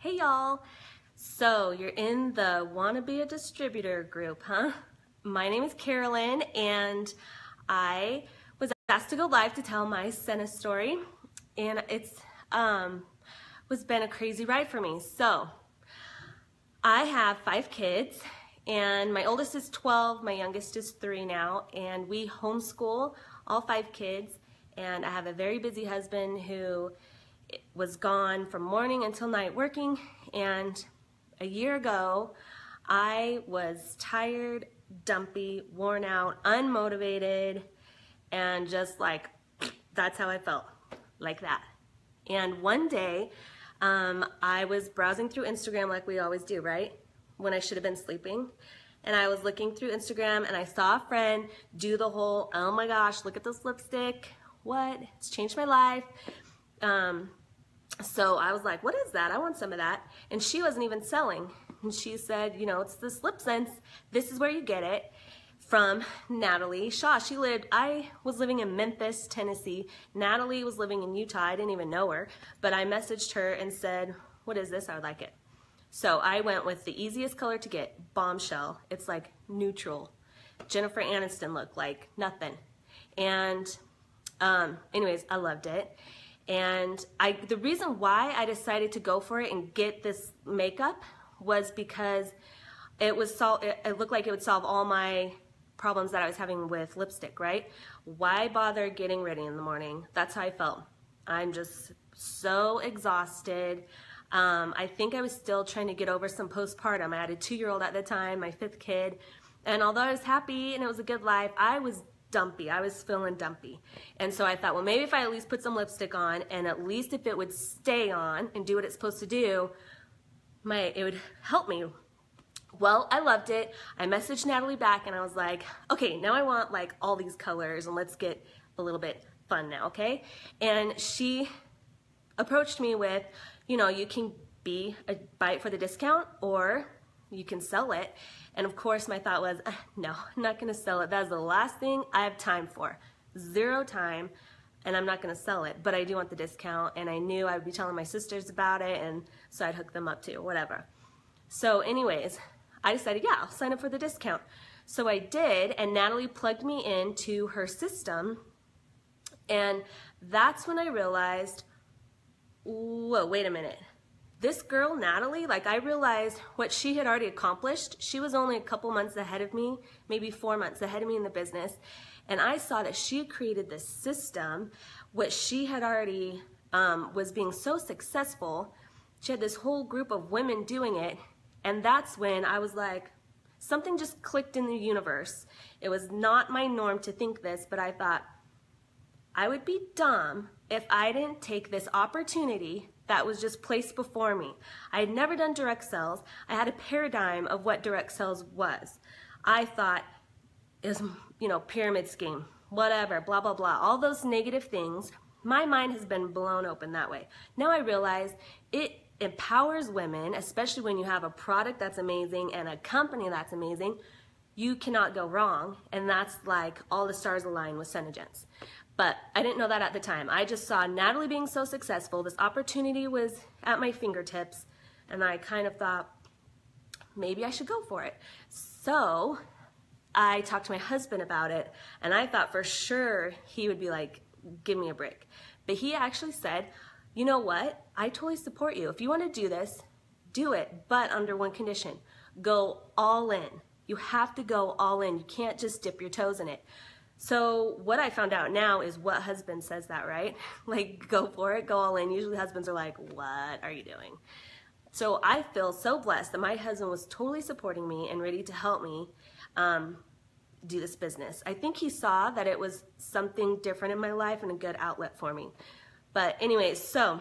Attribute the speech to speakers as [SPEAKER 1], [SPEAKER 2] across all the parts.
[SPEAKER 1] Hey y'all! So you're in the Wanna Be a Distributor group, huh? My name is Carolyn and I was asked to go live to tell my Sena story, and it's was been a crazy ride for me. So I have 5 kids and my oldest is 12, my youngest is 3 now, and we homeschool all 5 kids, and I have a very busy husband who was gone from morning until night working. And a year ago I was tired, dumpy, worn out, unmotivated, and just like, that's how I felt, like that. And one day I was browsing through Instagram like we always do, right? When I should have been sleeping. And I was looking through Instagram and I saw a friend do the whole, oh my gosh, look at this lipstick. What? It's changed my life. So I was like, what is that? I want some of that. And she wasn't even selling. And she said, you know, it's this lip sense. This is where you get it, from Natalie Shaw. I was living in Memphis, Tennessee. Natalie was living in Utah. I didn't even know her, but I messaged her and said, what is this? I would like it. So I went with the easiest color to get, Bombshell. It's like neutral. Jennifer Aniston look, like nothing. And anyways, I loved it. And the reason why I decided to go for it and get this makeup was because it looked like it would solve all my problems that I was having with lipstick, right? Why bother getting ready in the morning? That's how I felt. I'm just so exhausted. I think I was still trying to get over some postpartum. I had a 2-year-old at the time, my 5th kid. And although I was happy and it was a good life, I was dumpy. I was feeling dumpy. And so I thought, well, maybe if I at least put some lipstick on, and at least if it would stay on and do what it's supposed to do, it would help me. Well, I loved it. I messaged Natalie back and I was like, okay, now I want like all these colors and let's get a little bit fun now, okay? And she approached me with, you know, you can buy it for the discount or you can sell it. And of course my thought was, no, I'm not gonna sell it. That's the last thing I have time for. 0 time, and I'm not gonna sell it, but I do want the discount, and I knew I would be telling my sisters about it, and so I'd hook them up too, whatever. So anyways, I decided, yeah, I'll sign up for the discount. So I did, and Natalie plugged me into her system, and that's when I realized, whoa, wait a minute. This girl, Natalie, like, I realized what she had already accomplished. She was only a couple months ahead of me, maybe 4 months ahead of me in the business. And I saw that she had created this system, which she had already, was being so successful. She had this whole group of women doing it. And that's when I was like, something just clicked in the universe. It was not my norm to think this, but I thought, I would be dumb if I didn't take this opportunity that was just placed before me. I had never done direct sales. I had a paradigm of what direct sales was. I thought it was, you know, pyramid scheme, whatever, blah, blah, blah, all those negative things. My mind has been blown open that way. Now I realize it empowers women, especially when you have a product that's amazing and a company that's amazing. You cannot go wrong, and that's like all the stars align with SeneGence. But I didn't know that at the time. I just saw Natalie being so successful. This opportunity was at my fingertips, and I kind of thought, maybe I should go for it. So I talked to my husband about it, and I thought for sure he would be like, give me a break. But he actually said, you know what? I totally support you. If you want to do this, do it, but under one condition. Go all in. You have to go all in. You can't just dip your toes in it. So what I found out now is what husband says that, right? Like, go for it, go all in. Usually husbands are like, what are you doing? So I feel so blessed that my husband was totally supporting me and ready to help me do this business. I think he saw that it was something different in my life and a good outlet for me. But anyways, so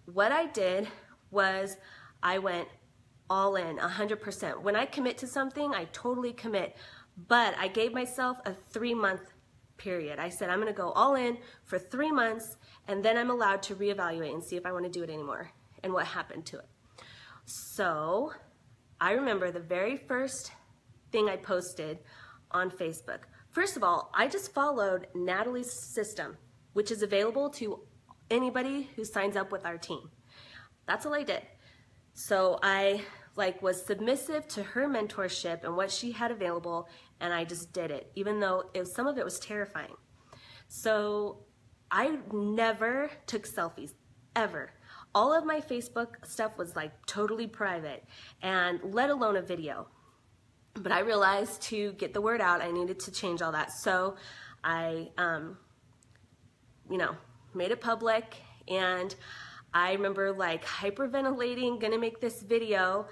[SPEAKER 1] what I did was I went all in, 100%. When I commit to something, I totally commit. But I gave myself a 3-month period. I said, I'm gonna go all in for 3 months, and then I'm allowed to reevaluate and see if I wanna do it anymore and what happened to it. So I remember the very first thing I posted on Facebook. First of all, I just followed Natalie's system, which is available to anybody who signs up with our team. That's all I did. So I was submissive to her mentorship and what she had available, and I just did it, even though some of it was terrifying. So I never took selfies, ever. All of my Facebook stuff was totally private, and let alone a video. But I realized to get the word out, I needed to change all that. So I, made it public, and I remember hyperventilating, gonna make this video.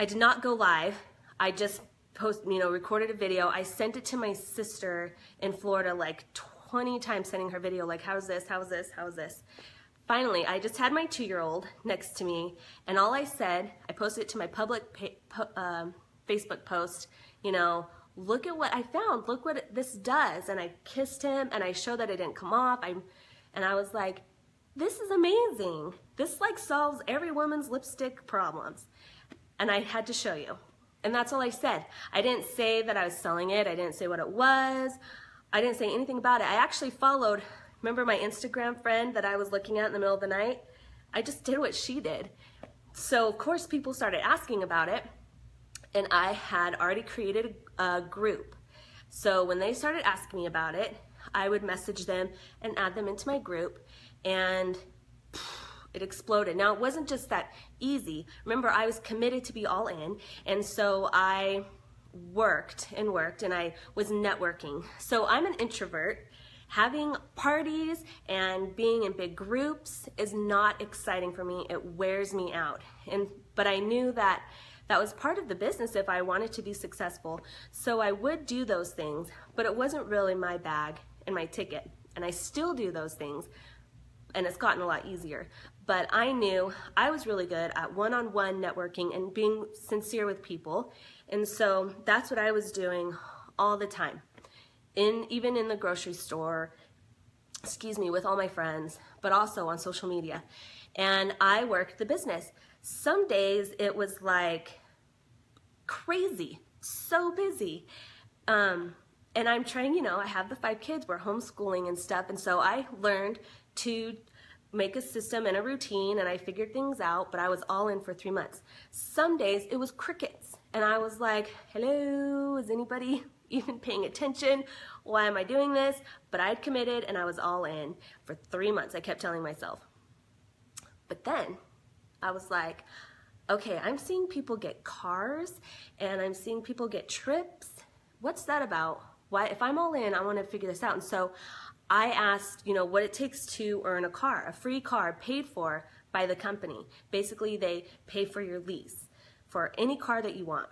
[SPEAKER 1] I did not go live. I just recorded a video. I sent it to my sister in Florida 20 times, sending her video how's this, how's this, how's this. Finally, I just had my 2-year-old next to me, and all I said, I posted it to my public Facebook post, look at what I found, look what this does. And I kissed him, and I showed that it didn't come off. And I was like, this is amazing. This solves every woman's lipstick problems. And I had to show you. And that's all I said. I didn't say that I was selling it. I didn't say what it was. I didn't say anything about it. I actually followed, remember my Instagram friend that I was looking at in the middle of the night? I just did what she did. So of course people started asking about it, and I had already created a group. So when they started asking me about it, I would message them and add them into my group, and it exploded. Now, it wasn't just that easy. Remember, I was committed to be all in, and so I worked, and I was networking. So I'm an introvert. Having parties and being in big groups is not exciting for me. It wears me out. But I knew that that was part of the business if I wanted to be successful. So I would do those things, but it wasn't really my bag and my ticket. And I still do those things, and it's gotten a lot easier. But I knew I was really good at one-on-one networking and being sincere with people. And so that's what I was doing all the time. Even in the grocery store, with all my friends, but also on social media. And I worked the business. Some days it was crazy, so busy. And I'm trying, I have the 5 kids, we're homeschooling and stuff. And so I learned to make a system and a routine, and I figured things out, but I was all in for 3 months. Some days it was crickets, and I was like, hello, is anybody even paying attention? Why am I doing this? But I'd committed, and I was all in for 3 months. I kept telling myself. But then I was like, okay, I'm seeing people get cars, and I'm seeing people get trips. What's that about? Why, if I'm all in, I want to figure this out. And so I asked, what it takes to earn a car, a free car paid for by the company. Basically, they pay for your lease for any car that you want.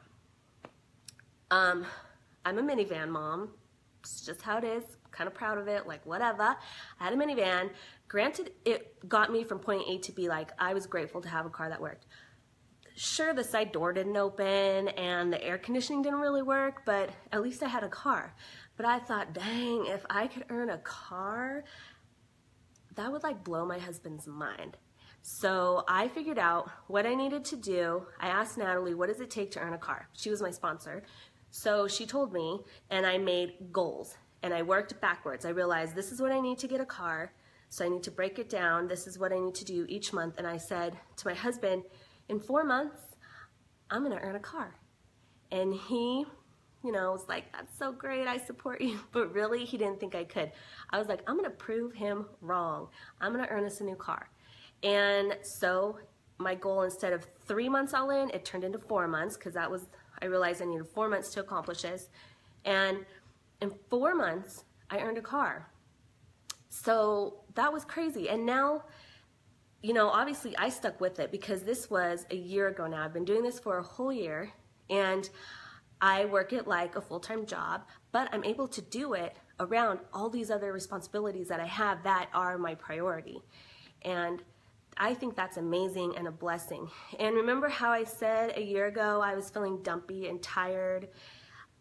[SPEAKER 1] I'm a minivan mom. It's just how it is. I'm kind of proud of it, whatever. I had a minivan. Granted, it got me from point A to B. I was grateful to have a car that worked. Sure, the side door didn't open and the air conditioning didn't really work, but at least I had a car. But I thought, dang, if I could earn a car, that would blow my husband's mind. So I figured out what I needed to do. I asked Natalie, what does it take to earn a car? She was my sponsor. So she told me, and I made goals, and I worked backwards. I realized this is what I need to get a car, so I need to break it down. This is what I need to do each month. And I said to my husband, in 4 months, I'm gonna earn a car. And he, was like, that's so great, I support you. But really, he didn't think I could. I was like, I'm gonna prove him wrong. I'm gonna earn us a new car. And so my goal, instead of 3 months all in, it turned into 4 months, because I realized I needed 4 months to accomplish this. And in 4 months, I earned a car. So that was crazy. And now, obviously I stuck with it, because this was a year ago now. I've been doing this for a whole year, and I work it like a full-time job, but I'm able to do it around all these other responsibilities that I have that are my priority. And I think that's amazing and a blessing. And remember how I said a year ago I was feeling dumpy and tired?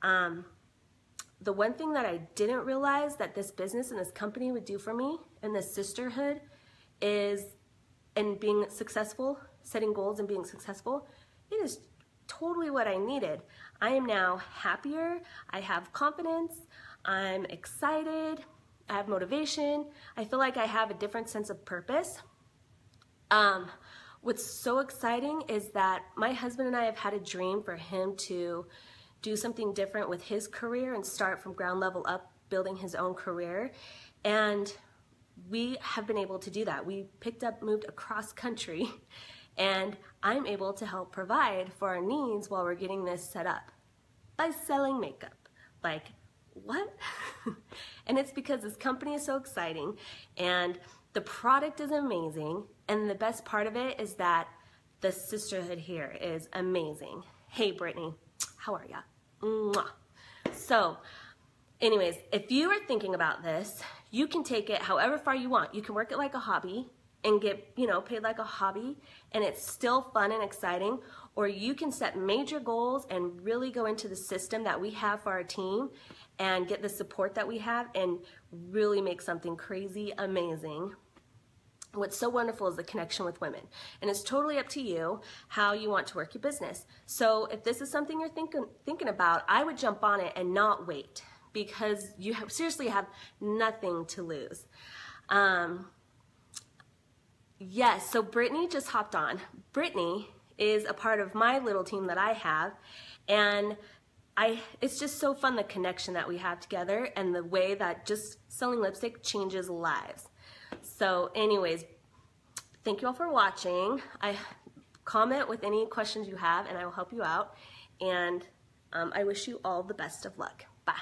[SPEAKER 1] The one thing that I didn't realize that this business and this company would do for me, and this sisterhood, is, and being successful, setting goals and being successful, it is totally what I needed. I am now happier, I have confidence, I'm excited, I have motivation, I feel like I have a different sense of purpose. What's so exciting is that my husband and I have had a dream for him to do something different with his career and start from ground level up, building his own career. And we have been able to do that. We moved across country, and I'm able to help provide for our needs while we're getting this set up by selling makeup. Like, what? And it's because this company is so exciting, and the product is amazing, and the best part of it is that the sisterhood here is amazing. Hey, Brittany, how are ya? Mwah. So, anyways, if you are thinking about this, you can take it however far you want. You can work it like a hobby and get, paid like a hobby, and it's still fun and exciting, or you can set major goals and really go into the system that we have for our team and get the support that we have and really make something crazy amazing. What's so wonderful is the connection with women, and it's totally up to you how you want to work your business. So if this is something you're thinking about, I would jump on it and not wait, because you seriously have nothing to lose. Yes, so Brittany just hopped on. Brittany is a part of my little team that I have, and it's just so fun, the connection that we have together and the way that just selling lipstick changes lives. So anyways, thank you all for watching. Comment with any questions you have and I will help you out, and I wish you all the best of luck. Bye.